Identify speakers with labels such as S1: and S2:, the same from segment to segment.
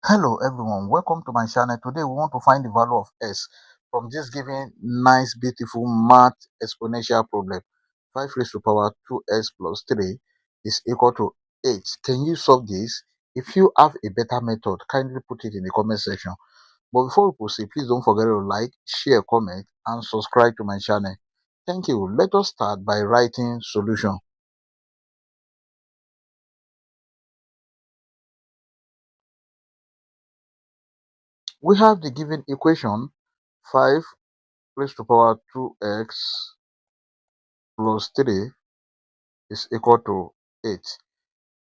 S1: Hello everyone, welcome to my channel. Today we want to find the value of s from this given nice beautiful math exponential problem. 5 raised to power 2s plus 3 is equal to 8. Can you solve this? If you have a better method, kindly put it in the comment section. But before we proceed, please don't forget to like, share, comment and subscribe to my channel. Thank you. Let us start by writing solution. We have the given equation 5 raised to power 2x plus 3 is equal to 8.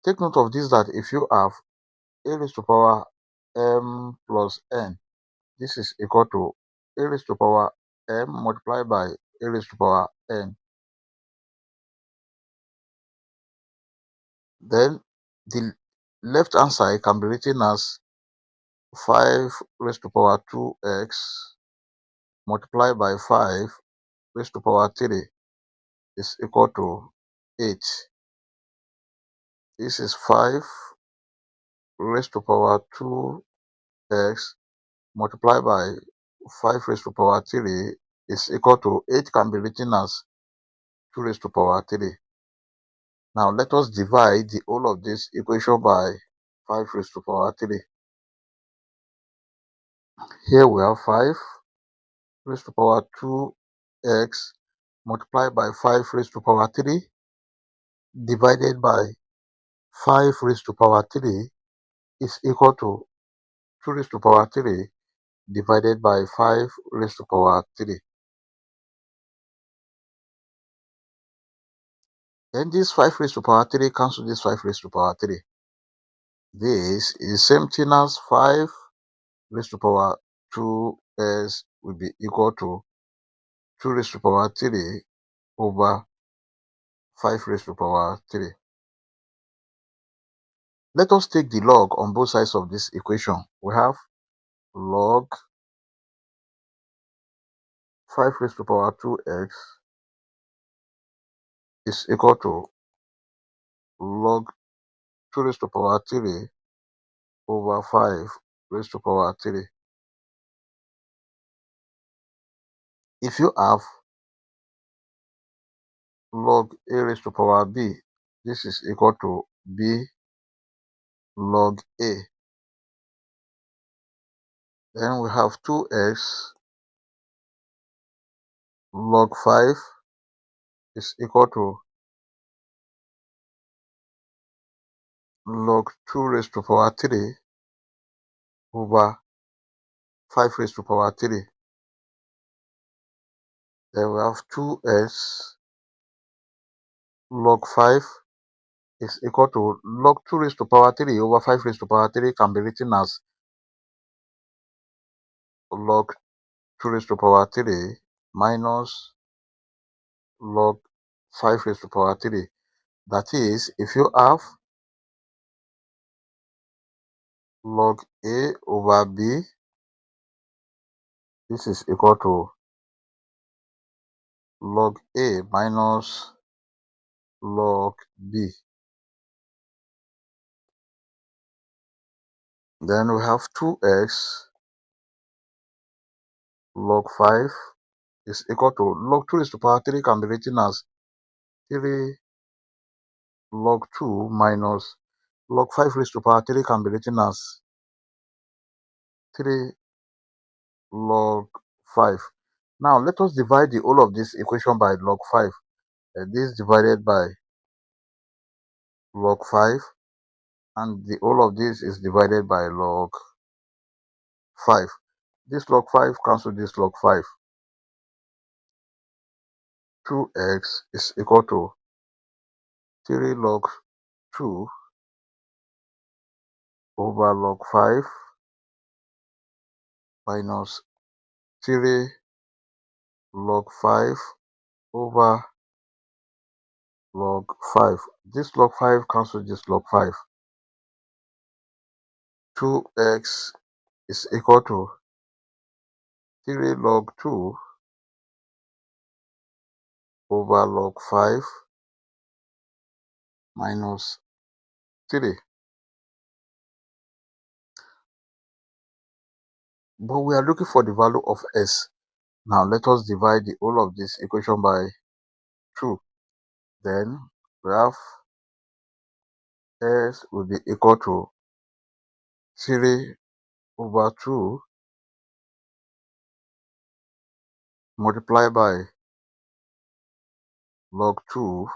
S1: Take note of this, that if you have a raised to power m plus n, this is equal to a raised to power m multiplied by a raised to power n. Then the left hand side can be written as 5 raised to power 2x multiplied by 5 raised to power 3 is equal to 8. This is 5 raised to power 2x multiplied by 5 raised to power 3 is equal to 8, can be written as 2 raised to power 3. Now let us divide the whole of this equation by 5 raised to power 3. Here we have 5 raised to power 2x multiplied by 5 raised to power 3 divided by 5 raised to power 3 is equal to 2 raised to power 3 divided by 5 raised to power 3. Then this 5 raised to power 3 cancel this 5 raised to power 3. This is same thing as 5 raised to power 2s will be equal to 2 raised to power 3 over 5 raised to power 3. Let us take the log on both sides of this equation. We have log 5 raised to power 2x is equal to log 2 raised to power 3 over 5 raised to power 3. If you have log a raised to power b, this is equal to b log a. Then we have 2x log 5 is equal to log 2 raised to power 3 over 5 raised to power 3. Then we have 2s log 5 is equal to log 2 raised to power 3 over 5 raised to power 3 can be written as log 2 raised to power 3 minus log 5 raised to power 3. That is, if you have log a over b, this is equal to log a minus log b. Then we have 2x log 5 is equal to log 2 raised to power 3 can be written as 3 log 2 minus log 5 raised to power 3 can be written as 3 log 5. Now let us divide the whole of this equation by log 5. This divided by log 5 and the whole of this is divided by log 5. This log 5 cancel this log 5. 2x is equal to 3 log 2 over log 5 minus 3 log 5 over log 5. This log 5 cancel this log 5. 2x is equal to 3 log 2 over log 5 minus 3. but we are looking for the value of s. Now let us divide the whole of this equation by 2. Then we have s will be equal to 3 over 2 multiplied by log 2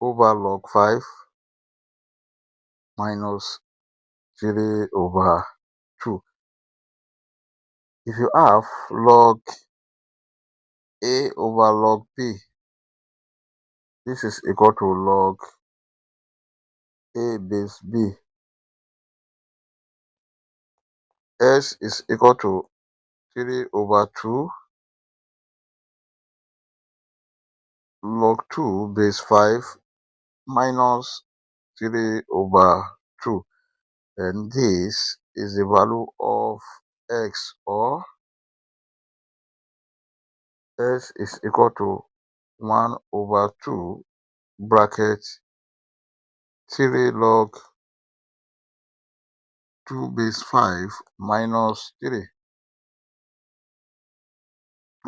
S1: over log 5 minus 3 over 2. If you have log a over log b, this is equal to log a base b. S is equal to 3 over 2 log 2 base 5 minus 3 over 2. And this is the value of x, or s is equal to 1 over 2 bracket 3 log 2 base 5 minus 3.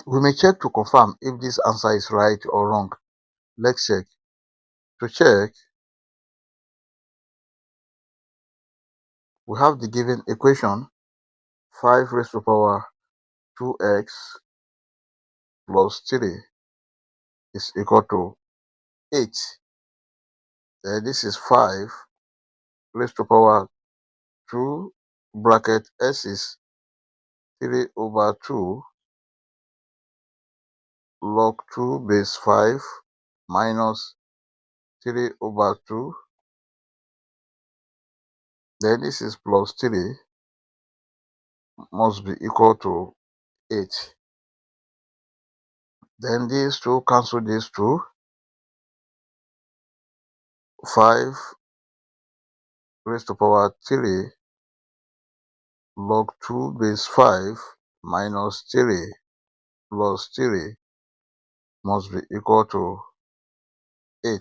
S1: We may check to confirm if this answer is right or wrong. Let's check. To check, we have the given equation 5 raised to power 2x plus 3 is equal to 8. This is 5 raised to power 2 bracket s is 3 over 2 log 2 base 5 minus 3 over 2. Then this is plus 3 must be equal to 8. Then these two cancel these two. 5 raised to power 3 log 2 base 5 minus 3 plus 3 must be equal to 8.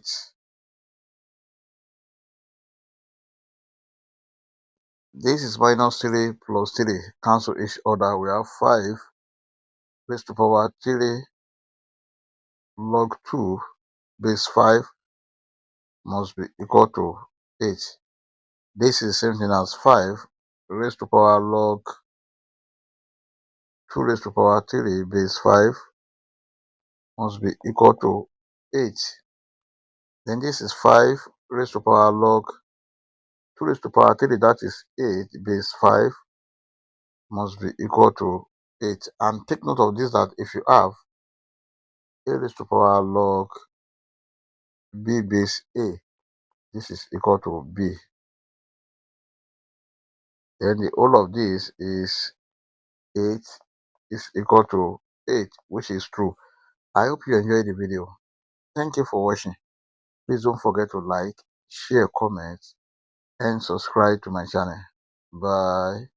S1: This is minus 3 plus 3. Cancel each other. We have 5 raised to power 3 log 2 base 5 must be equal to 8. This is the same thing as 5 raised to power log 2 raised to power 3 base 5 must be equal to 8. Then this is 5 raised to power log 2 raised to power 3, that is 8 base 5 must be equal to 8. And take note of this, that if you have a raised to power log b base a, this is equal to b. Then the whole of this is 8 is equal to 8, which is true. I hope you enjoyed the video. Thank you for watching. Please don't forget to like, share, comment, and subscribe to my channel. Bye.